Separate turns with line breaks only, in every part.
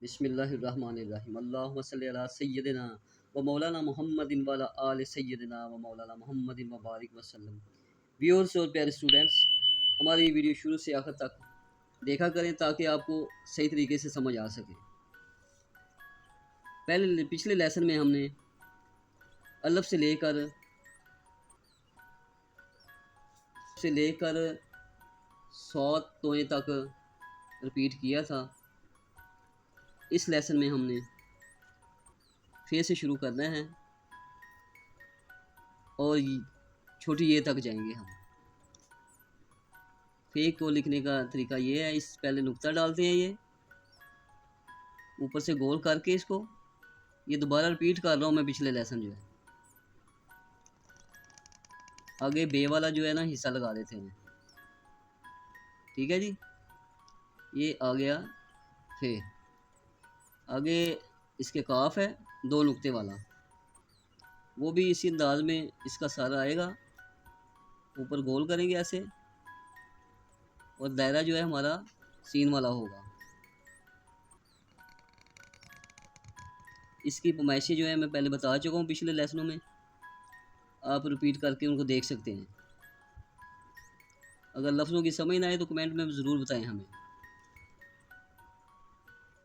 बिस्मिल्लाहिर्रहमानिर्रहीम अल्लाहुम्मा सल्लि अला सय्यदिना व मौलाना मुहम्मदिन व अला आलि सय्यदिना व मौलाना मुहम्मदिन व बारिक वसल्लम। व्यूअर्स और प्यारे स्टूडेंट्स, हमारी वीडियो शुरू से आखिर तक देखा करें ताकि आपको सही तरीके से समझ आ सके। पिछले लेसन में हमने अलफ से लेकर सौत तोए तक रिपीट किया था। इस लेसन में हमने फे से शुरू करना है और छोटी ये तक जाएंगे हम। फे को लिखने का तरीका ये है, इस पहले नुक्ता डालते हैं, ये ऊपर से गोल करके इसको, ये दोबारा रिपीट कर रहा हूँ मैं पिछले लेसन जो है। आगे बे वाला जो है ना हिस्सा लगा देते हैं, ठीक है जी। ये आ गया फे। आगे इसके काफ है दो नुक्ते वाला, वो भी इसी अंदाज में इसका सारा आएगा। ऊपर गोल करेंगे ऐसे और दायरा जो है हमारा सीन वाला होगा। इसकी पैमाइशें जो है मैं पहले बता चुका हूँ पिछले लेसनों में, आप रिपीट करके उनको देख सकते हैं। अगर लफ्ज़ों की समझ ना आए तो कमेंट में ज़रूर बताएं हमें।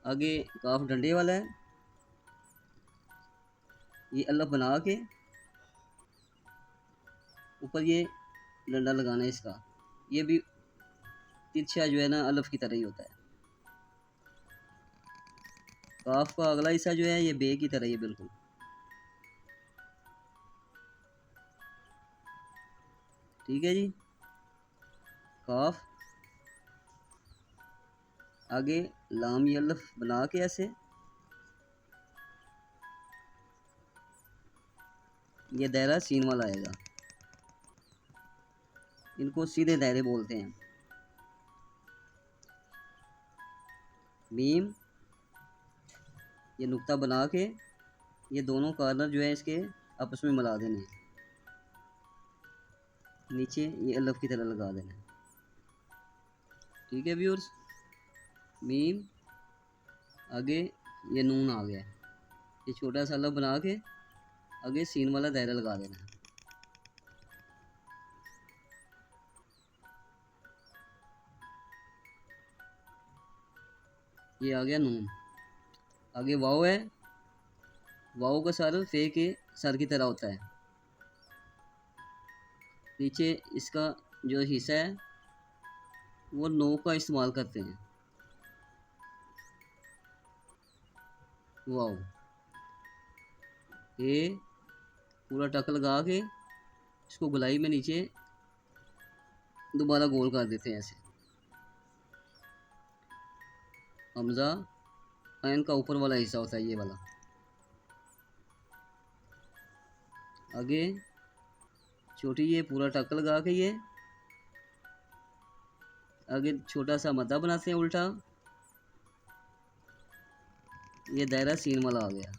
आगे काफ डंडे वाला है, ये अलफ बना के ऊपर ये डंडा लगाना है इसका। ये भी तिरछा जो है ना अलफ की तरह ही होता है। काफ का अगला हिस्सा जो है ये बे की तरह ही बिल्कुल। ठीक है जी। काफ आगे लाम अलफ बना के ऐसे, ये दायरा सीन वाला आएगा। इनको सीधे दायरे बोलते हैं। मीम, ये नुक्ता बना के ये दोनों कॉर्नर जो है इसके आपस में मिला देने, नीचे ये अलफ की तरह लगा देना। ठीक है व्यूअर्स। मीम आगे ये नून आ गया, ये छोटा सा अलफ बना के आगे सीन वाला दायरा लगा देना। ये आ गया नून। आगे वाव है, वाव का सर फे के सर की तरह होता है। नीचे इसका जो हिस्सा है वो नो का इस्तेमाल करते हैं। वाव, ये पूरा टक लगा के इसको गुलाई में नीचे दोबारा गोल कर देते हैं ऐसे। हमजा ऐन का ऊपर वाला हिस्सा होता है ये वाला। आगे छोटी ये पूरा टक लगा के ये आगे छोटा सा मद्दा बनाते हैं उल्टा, ये दायरा सीन वाला आ गया।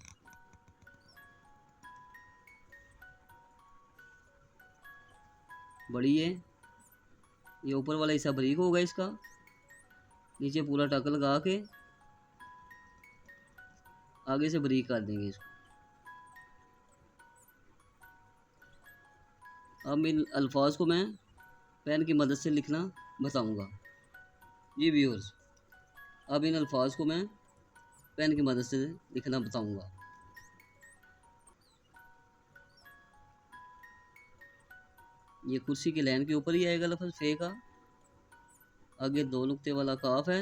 बड़ी ये ऊपर वाला हिस्सा बारीक होगा इसका, नीचे पूरा टक लगा के आगे से बारीक कर देंगे इसको। अब इन अल्फाज को मैं पेन की मदद से लिखना बताऊंगा। जी व्यूअर्स, अब इन अल्फाज को मैं पेन की मदद से लिखना बताऊंगा। ये कुर्सी की लाइन के ऊपर ही आएगा लफ्ज़ फे का। आगे दो नुक्ते वाला काफ है,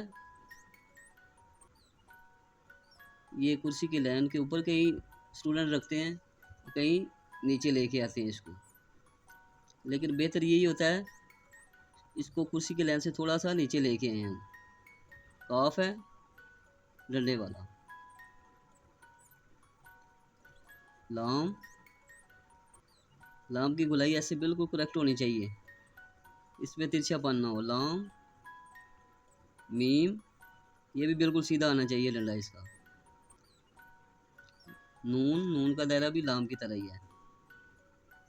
ये कुर्सी की लाइन के ऊपर कहीं स्टूडेंट रखते हैं, कहीं नीचे लेके आते हैं इसको, लेकिन बेहतर यही होता है इसको कुर्सी की लाइन से थोड़ा सा नीचे लेके आए हम। काफ है डंडे वाला। लाम, लाम की गुलाई ऐसे बिल्कुल करेक्ट होनी चाहिए, इसमें तिरछापन ना हो। लाम मीम, ये भी बिल्कुल सीधा आना चाहिए डंडा इसका। नून, नून का दायरा भी लाम की तरह ही है।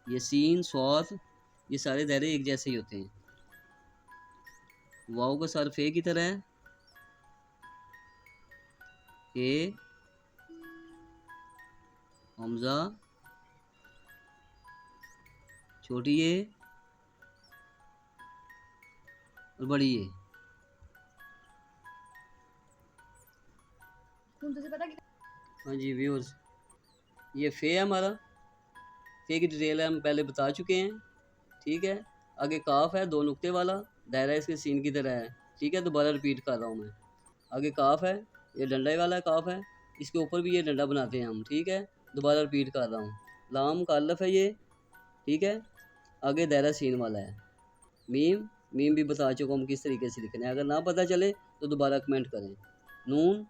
ये सीन स्वाद, ये सारे दायरे एक जैसे ही होते हैं। वाव का सर फे की तरह है, ए हमजा छोटी ए और बड़ी ए। हाँ जी व्यूअर्स, ये फे है हमारा। फे की डिटेल है हम पहले बता चुके हैं, ठीक है। आगे काफ है, दो नुक्ते वाला दायरा इसके सीन की तरह है, ठीक है। दोबारा रिपीट कर रहा हूँ मैं। आगे काफ है, ये डंडा वाला काफ है, इसके ऊपर भी ये डंडा बनाते हैं हम, ठीक है। दोबारा रिपीट कर रहा हूँ। लाम का अल्फ है ये, ठीक है। आगे दायरा सीन वाला है। मीम, मीम भी बता चुका हूँ किस तरीके से लिखना है, अगर ना पता चले तो दोबारा कमेंट करें। नून,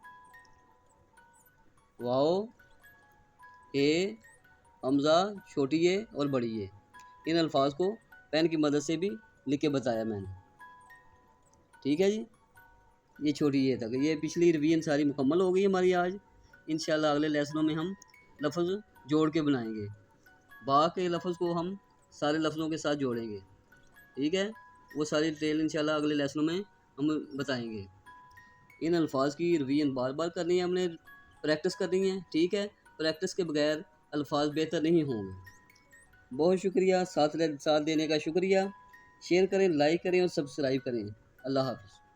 वाओ, ए, हमज़ा छोटी ए और बड़ी ए। इन अल्फाज को पेन की मदद से भी लिख के बताया मैंने, ठीक है जी। ये छोटी ए तक, ये पिछली रिवीजन सारी मुकम्मल हो गई हमारी आज। इंशाल्लाह अगले लेसनों में हम लफ्ज़ जोड़ के बनाएंगे। बा के लफ्ज़ को हम सारे लफ्ज़ों के साथ जोड़ेंगे, ठीक है। वो सारी डिटेल इंशाल्लाह अगले लेसनों में हम बताएंगे। इन अल्फाज की रिवीजन बार बार करनी है हमने, प्रैक्टिस करनी है, ठीक है। प्रैक्टिस के बगैर अल्फाज बेहतर नहीं होंगे। बहुत शुक्रिया, साथ देने का शुक्रिया। शेयर करें, लाइक करें और सब्सक्राइब करें। अल्लाह हाफ़िज़।